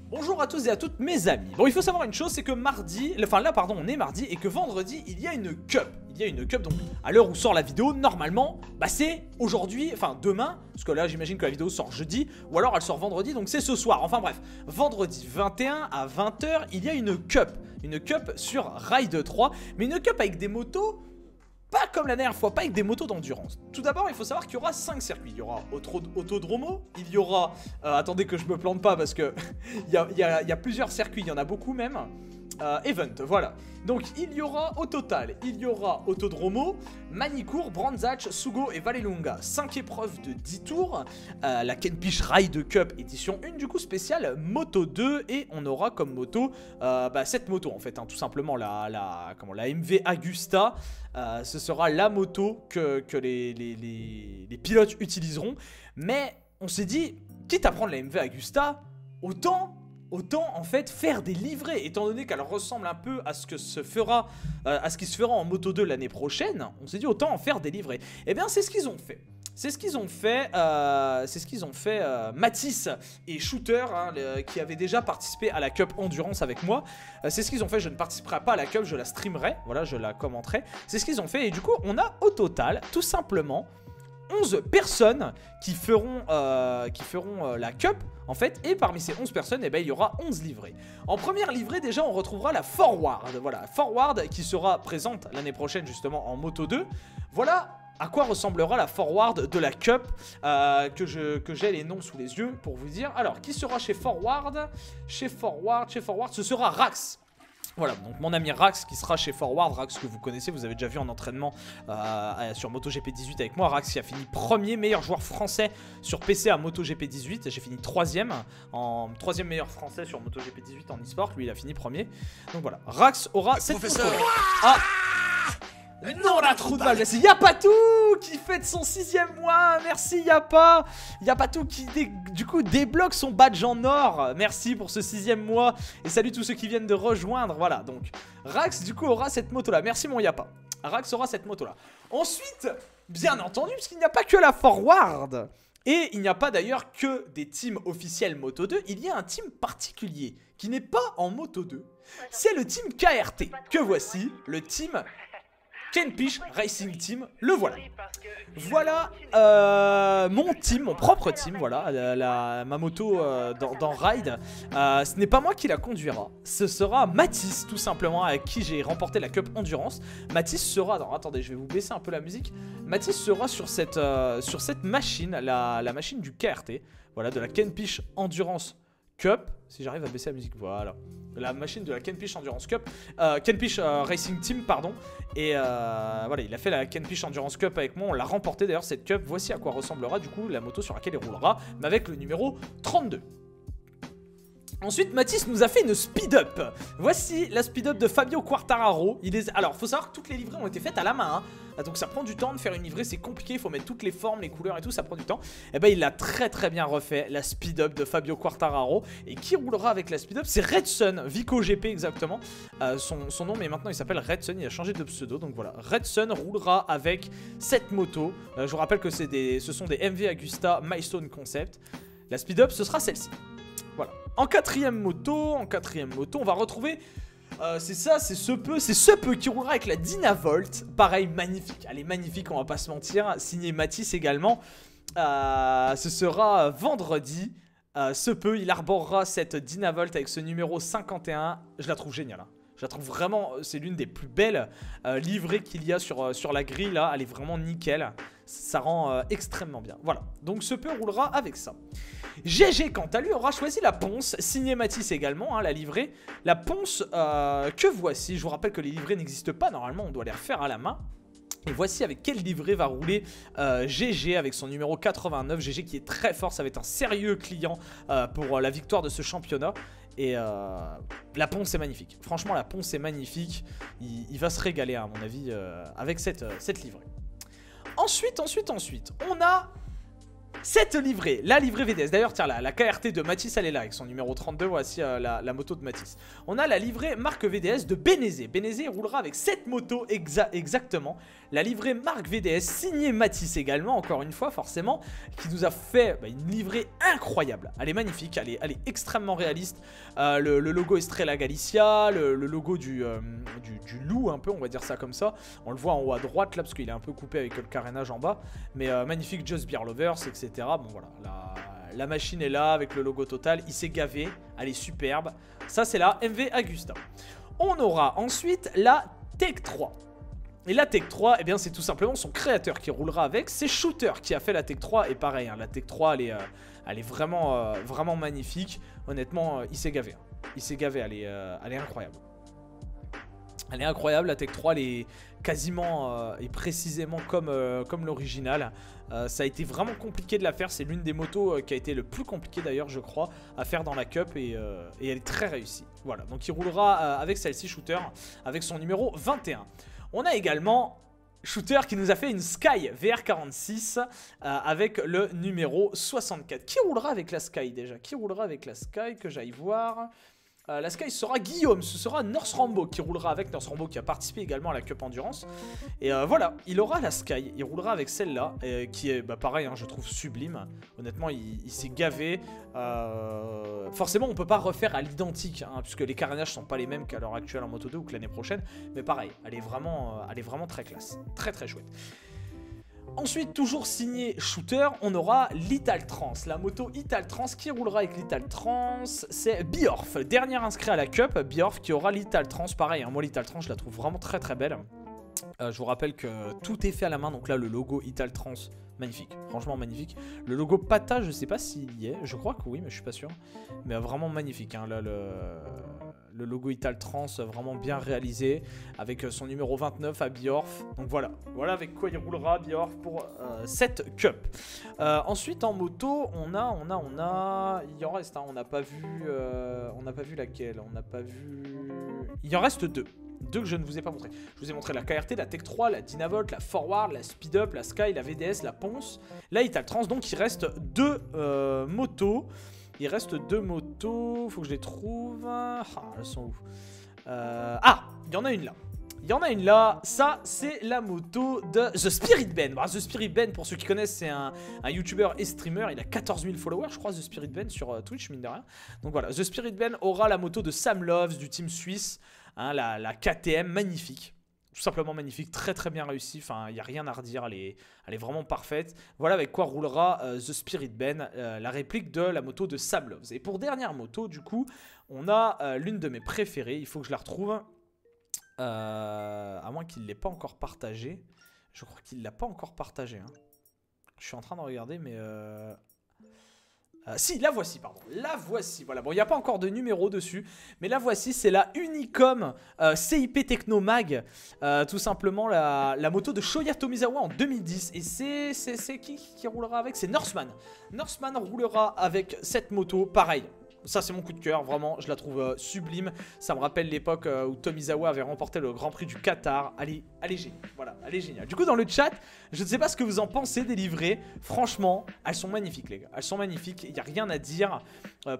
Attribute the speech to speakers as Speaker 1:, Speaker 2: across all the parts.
Speaker 1: Bonjour à tous et à toutes mes amis. Bon, il faut savoir une chose, c'est que mardi, enfin là pardon, on est mardi et que vendredi, il y a une cup. Il y a une cup, donc à l'heure où sort la vidéo, normalement, bah c'est aujourd'hui, enfin demain, parce que là j'imagine que la vidéo sort jeudi, ou alors elle sort vendredi, donc c'est ce soir. Enfin bref, vendredi 21 à 20 h, il y a une cup sur Ride 3, mais une cup avec des motos. Pas comme la dernière fois, pas avec des motos d'endurance. Tout d'abord, il faut savoir qu'il y aura 5 circuits. Il y aura Autodromo, il y aura... attendez que je me plante pas parce que il y a plusieurs circuits, il y en a beaucoup même. Event, voilà. Donc il y aura au total, il y aura Autodromo, Manicourt, Brandzach, Sugo et Vallelunga. 5 épreuves de 10 tours. La Kenpish Ride Cup édition 1 du coup spéciale Moto 2. Et on aura comme moto cette moto en fait, hein, tout simplement la MV Agusta. Ce sera la moto que les pilotes utiliseront. Mais on s'est dit, quitte à prendre la MV Agusta, autant en fait faire des livrets, étant donné qu'elle ressemble un peu à ce que se fera, à ce qui se fera en Moto 2 l'année prochaine. On s'est dit autant en faire des livrets. Et bien c'est ce qu'ils ont fait. C'est ce qu'ils ont fait, Mathis et Shooter, hein, qui avaient déjà participé à la Cup Endurance avec moi. C'est ce qu'ils ont fait, je ne participerai pas à la Cup, je la streamerai, voilà, je la commenterai. C'est ce qu'ils ont fait et du coup on a au total, tout simplement, 11 personnes qui feront la Cup en fait, et parmi ces 11 personnes, eh ben, il y aura 11 livrets. En première livrée, déjà, on retrouvera la Forward. Voilà, Forward qui sera présente l'année prochaine justement en Moto 2. Voilà à quoi ressemblera la Forward de la Cup, que j'ai les noms sous les yeux pour vous dire. Alors, qui sera chez Forward? Chez Forward, ce sera Rax. Voilà, donc mon ami Rax qui sera chez Forward, Rax que vous connaissez, vous avez déjà vu en entraînement sur MotoGP 18 avec moi. Rax qui a fini premier meilleur joueur français sur PC à MotoGP 18. J'ai fini troisième meilleur français sur MotoGP 18 en e-sport. Lui il a fini premier. Donc voilà, Rax aura cette moto. Ah non, la trou de balle, c'est Yapatou qui fête son 6e mois. Merci Yapa. Yapatou qui du coup débloque son badge en or. Merci pour ce 6e mois. Et salut tous ceux qui viennent de rejoindre. Voilà, donc Rax du coup aura cette moto là. Merci mon Yapa. Rax aura cette moto là. Ensuite, bien entendu, parce qu'il n'y a pas que la Forward. Et il n'y a pas d'ailleurs que des teams officiels Moto 2. Il y a un team particulier qui n'est pas en Moto 2. C'est le team KRT. Que voici, le team Kenpish Racing Team, le voilà. Voilà mon team, mon propre team, voilà, ma moto dans Ride. Ce n'est pas moi qui la conduira, ce sera Mathis tout simplement, avec qui j'ai remporté la Cup Endurance. Mathis sera, non, attendez, je vais vous baisser un peu la musique. Mathis sera sur cette machine, la machine du KRT, voilà, de la Kenpish Endurance Cup. Si j'arrive à baisser la musique, voilà. La machine de la Kenpish Endurance Cup, Kenpish Racing Team, pardon. Et voilà, il a fait la Kenpish Endurance Cup avec moi. On l'a remporté d'ailleurs cette Cup. Voici à quoi ressemblera du coup la moto sur laquelle il roulera, mais avec le numéro 32. Ensuite, Mathis nous a fait une speed-up. Voici la speed-up de Fabio Quartararo. Alors, faut savoir que toutes les livrées ont été faites à la main, hein. Donc ça prend du temps de faire une livrée, c'est compliqué, il faut mettre toutes les formes, les couleurs et tout, ça prend du temps. Et ben il l'a très bien refait, la speed-up de Fabio Quartararo. Et qui roulera avec la speed-up? C'est Redsun, Vico GP exactement, son nom, mais maintenant il s'appelle Redsun, il a changé de pseudo. Donc voilà, Redsun roulera avec cette moto. Je vous rappelle que ce sont des MV Agusta Milestone Concept. La speed-up, ce sera celle-ci. Voilà. En quatrième moto, on va retrouver... c'est ce peu qui roulera avec la Dynavolt. Pareil, magnifique. Elle est magnifique, on va pas se mentir. Signé Mathis également. Ce sera vendredi. Ce peu, il arborera cette Dynavolt avec ce numéro 51. Je la trouve géniale, hein. Je la trouve vraiment, c'est l'une des plus belles livrées qu'il y a sur la grille là. Elle est vraiment nickel. Ça rend extrêmement bien. Voilà, donc ce peu roulera avec ça. GG quant à lui aura choisi la ponce, signé Mathis également, hein, la livrée. La ponce que voici, je vous rappelle que les livrées n'existent pas normalement, on doit les refaire à la main. Et voici avec quelle livrée va rouler GG avec son numéro 89. GG qui est très fort, ça va être un sérieux client pour la victoire de ce championnat. Et la ponce est magnifique, franchement la ponce est magnifique. Il va se régaler à mon avis avec cette livrée. Ensuite, on a cette livrée, la livrée VDS, d'ailleurs tiens la KRT de Mathis elle est là avec son numéro 32, voici la moto de Mathis. On a la livrée marque VDS de Bénézé. Bénézé roulera avec cette moto exactement. La livrée marque VDS signée Mathis également, encore une fois forcément, qui nous a fait une livrée incroyable. Elle est magnifique, elle est extrêmement réaliste. Le logo Estrella Galicia, le logo du loup un peu, on va dire ça comme ça. On le voit en haut à droite là parce qu'il est un peu coupé avec le carénage en bas. Mais magnifique Just Beer Lovers, etc. Bon voilà, la machine est là avec le logo total, il s'est gavé, elle est superbe. Ça c'est la MV Agusta. On aura ensuite la Tech 3. Et la Tech 3, eh bien c'est tout simplement son créateur qui roulera avec. C'est Shooter qui a fait la Tech 3 et pareil, hein, la Tech 3 elle est vraiment, vraiment magnifique. Honnêtement, il s'est gavé. Il s'est gavé, elle est incroyable. Elle est incroyable, la Tech 3 elle est quasiment et précisément comme l'original. Ça a été vraiment compliqué de la faire, c'est l'une des motos qui a été le plus compliqué d'ailleurs je crois à faire dans la Cup et elle est très réussie. Voilà, donc il roulera avec celle-ci Shooter avec son numéro 21. On a également Shooter qui nous a fait une Sky VR46 avec le numéro 64. Qui roulera avec la Sky déjà? Qui roulera avec la Sky que j'aille voir? La Sky sera Guillaume, ce sera North Rambo qui roulera avec. North Rambo qui a participé également à la Cup Endurance. Et voilà, il aura la Sky, il roulera avec celle-là, qui est pareil, hein, je trouve sublime. Honnêtement, il s'est gavé. Forcément, on peut pas refaire à l'identique, hein, puisque les carénages sont pas les mêmes qu'à l'heure actuelle en Moto 2 ou que l'année prochaine. Mais pareil, elle est vraiment très classe, très chouette. Ensuite, toujours signé Shooter, on aura l'Italtrans. La moto Italtrans, qui roulera avec l'Italtrans, c'est Biorf. Dernier inscrit à la Cup, Biorf qui aura l'Italtrans. Pareil, hein, moi l'Italtrans, je la trouve vraiment très belle. Je vous rappelle que tout est fait à la main, donc là le logo Italtrans, magnifique, franchement magnifique. Le logo Pata, je sais pas s'il y est, je crois que oui, mais je suis pas sûr. Mais vraiment magnifique, hein, là le logo Italtrans vraiment bien réalisé avec son numéro 29 à Biorf. Donc voilà avec quoi il roulera Biorf pour cette Cup. Ensuite en moto, on a, il en reste, hein, on n'a pas vu laquelle, il en reste deux que je ne vous ai pas montré. Je vous ai montré la KRT, la Tech 3, la Dynavolt, la Forward, la Speed Up, la Sky, la VDS, la Ponce, la Italtrans. Donc il reste deux motos. Il reste deux motos, faut que je les trouve. Ah, elles sont où? Il y en a une là. Il y en a une là, ça c'est la moto de The Spirit Ben. Bah, The Spirit Ben, pour ceux qui connaissent, c'est un YouTuber et streamer. Il a 14 000 followers, je crois, The Spirit Ben sur Twitch, mine de rien. Donc voilà, The Spirit Ben aura la moto de Sam Loves du team suisse, hein, la KTM, magnifique. Tout simplement magnifique, très bien réussi, enfin il n'y a rien à redire, elle est vraiment parfaite. Voilà avec quoi roulera The Spirit Ben, la réplique de la moto de Sam Loves. Et pour dernière moto, du coup, on a l'une de mes préférées, il faut que je la retrouve, à moins qu'il ne l'ait pas encore partagée. Je crois qu'il ne l'a pas encore partagée. Hein. Je suis en train de regarder, mais... si, la voici, pardon. La voici, voilà. Bon, il n'y a pas encore de numéro dessus, mais la voici, c'est la Unicom CIP Techno Mag. Tout simplement, la moto de Shoya Tomizawa en 2010. Et c'est qui roulera avec? C'est Norseman. Norseman roulera avec cette moto, pareil. Ça c'est mon coup de cœur, vraiment, je la trouve sublime. Ça me rappelle l'époque où Tomizawa avait remporté le Grand Prix du Qatar. Elle est géniale, voilà, elle est géniale. Du coup dans le chat, je ne sais pas ce que vous en pensez des livrées. Franchement, elles sont magnifiques les gars, elles sont magnifiques, il n'y a rien à dire.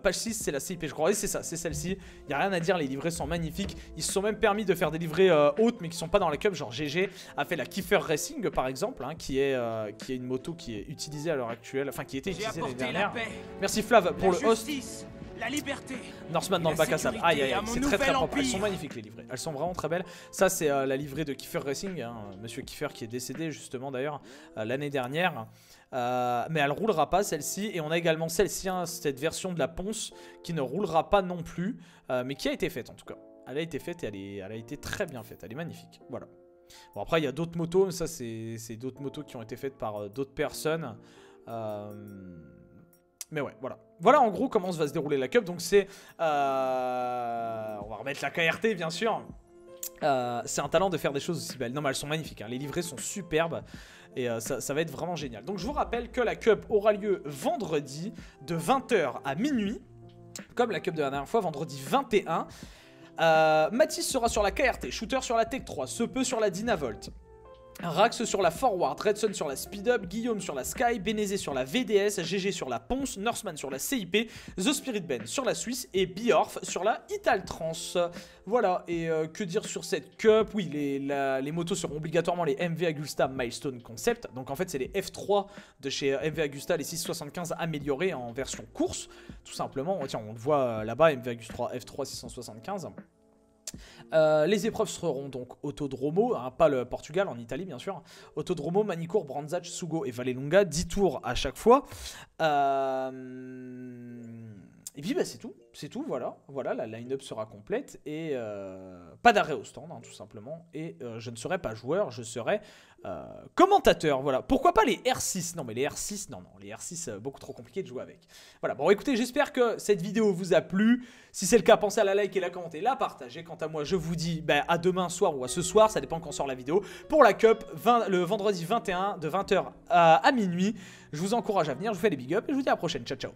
Speaker 1: Page 6 c'est la CIP je crois, et c'est ça, c'est celle-ci. Il n'y a rien à dire, les livrées sont magnifiques. Ils se sont même permis de faire des livrées hautes mais qui ne sont pas dans la Cup. Genre GG a fait la Kiefer Racing par exemple, hein, qui est une moto qui est utilisée à l'heure actuelle, enfin qui était utilisée l'année dernière. Merci Flav pour le host.
Speaker 2: La liberté.
Speaker 1: Norseman dans le bac à sable. Aïe aïe aïe, c'est très propre. Elles sont magnifiques les livrées. Elles sont vraiment très belles. Ça c'est la livrée de Kiefer Racing, hein, monsieur Kiefer qui est décédé justement d'ailleurs l'année dernière. Mais elle roulera pas celle-ci. Et on a également celle-ci, hein, cette version de la Ponce qui ne roulera pas non plus, mais qui a été faite en tout cas. Elle a été faite et elle a été très bien faite. Elle est magnifique. Voilà. Bon après il y a d'autres motos, mais ça c'est d'autres motos qui ont été faites par d'autres personnes. Mais ouais, voilà. Voilà en gros comment va se dérouler la Cup. Donc c'est... on va remettre la KRT bien sûr. C'est un talent de faire des choses aussi belles. Non mais elles sont magnifiques, hein. Les livrées sont superbes. Et ça va être vraiment génial. Donc je vous rappelle que la Cup aura lieu vendredi de 20 h à minuit. Comme la Cup de la dernière fois, vendredi 21. Mathis sera sur la KRT, Shooter sur la Tech 3, Seupeux sur la Dynavolt. Rax sur la Forward, Redson sur la Speed Up, Guillaume sur la Sky, Bénézé sur la VDS, GG sur la Ponce, Norseman sur la CIP, The Spirit Ben sur la Suisse et Biorf sur la Italtrans. Voilà, et que dire sur cette cup? Oui, les motos seront obligatoirement les MV Agusta Milestone Concept. Donc en fait, c'est les F3 de chez MV Agusta, les 675 améliorés en version course, tout simplement. Tiens, on le voit là-bas, MV Agusta F3 675. Les épreuves seront donc Autodromo, hein, pas le Portugal, en Italie bien sûr. Autodromo, Manicourt, Brandzach, Sugo et Vallelunga, 10 tours à chaque fois. Et puis bah, c'est tout, voilà, la line-up sera complète et pas d'arrêt au stand, hein, tout simplement. Et je ne serai pas joueur, je serai commentateur, voilà. Pourquoi pas les R6? Non mais les R6, non, les R6, beaucoup trop compliqué de jouer avec. Voilà, bon écoutez, j'espère que cette vidéo vous a plu. Si c'est le cas, pensez à la like et la commenter, la partager. Quant à moi, je vous dis bah, à demain soir ou à ce soir, ça dépend quand sort la vidéo, pour la Cup, le vendredi 21, de 20h à minuit. Je vous encourage à venir, je vous fais des big ups et je vous dis à la prochaine, ciao ciao.